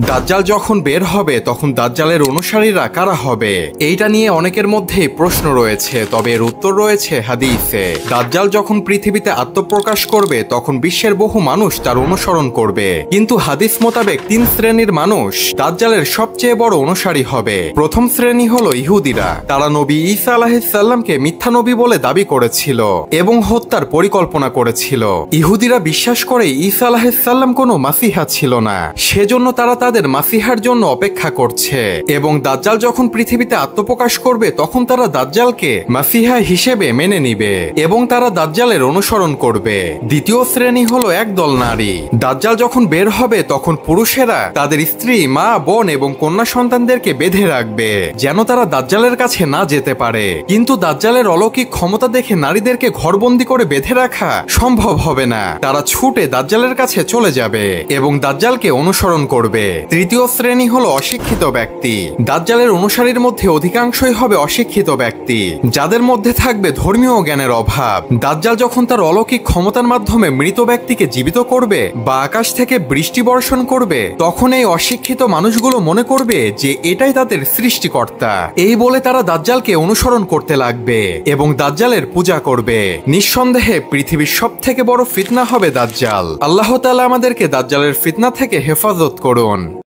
দাজ্জাল যখন বের হবে তখন দাজ্জালের অনুসারীরা কারা হবে? এইটা নিয়ে অনেকের মধ্যেই প্রশ্ন রয়েছে, তবে এর উত্তর রয়েছে হাদিসে। দাজ্জাল যখন পৃথিবীতে আত্মপ্রকাশ করবে তখন বিশ্বের বহু মানুষ তার অনুসরণ করবে, কিন্তু হাদিস মোতাবেক 3 শ্রেণীর মানুষ দাজ্জালের সবচেয়ে বড় অনুসারী হবে। প্রথম শ্রেণী হলো ইহুদিরা। তারা নবী ঈসা আলাইহিস সালামকে মিথ্যা নবী বলে দাবি করেছিল এবং হত্যার পরিকল্পনা করেছিল। ইহুদিরা বিশ্বাস করে ঈসা আলাইহিস সালাম কোনো মাসিহা ছিল না, সেজন্য তারা তাদের মাসিহার জন্য অপেক্ষা করছে এবং দাজ্জাল যখন পৃথিবীতে আত্মপ্রকাশ করবে তখন তারা দাজ্জালকে মাসিহা হিসেবে মেনে নিবে এবং তারা দাজ্জালের অনুসরণ করবে। দ্বিতীয় শ্রেণী হলো একদল নারী। দাজ্জাল যখন বের হবে তখন পুরুষেরা তাদের স্ত্রী, মা, বোন এবং কন্যা সন্তানদেরকে বেঁধে রাখবে যেন তারা দাজ্জালের কাছে না যেতে পারে। কিন্তু দাজ্জালের অলৌকিক ক্ষমতা দেখে নারীদেরকে ঘরবন্দি করে বেঁধে রাখা সম্ভব হবে না। তারা ছুটে দাজ্জালের কাছে চলে যাবে এবং দাজ্জালকে অনুসরণ করবে। তৃতীয় শ্রেণী হলো অশিক্ষিত ব্যক্তি। দাজ্জালের অনুসারীর মধ্যে অধিকাংশই হবে অশিক্ষিত ব্যক্তি, যাদের মধ্যে থাকবে ধর্মীয় জ্ঞানের অভাব। দাজ্জাল যখন তার অলৌকিক ক্ষমতার মাধ্যমে মৃত ব্যক্তিকে জীবিত করবে বা আকাশ থেকে বৃষ্টি বর্ষণ করবে, তখন এই অশিক্ষিত মানুষগুলো মনে করবে যে এটাই তাদের সৃষ্টিকর্তা। এই বলে তারা দাজ্জালকে অনুসরণ করতে লাগবে এবং দাজ্জালের পূজা করবে। নিঃসন্দেহে পৃথিবীর সবথেকে বড় ফিতনা হবে দাজ্জাল। আল্লাহ তাআলা আমাদেরকে দাজ্জালের ফিতনা থেকে হেফাজত করুন।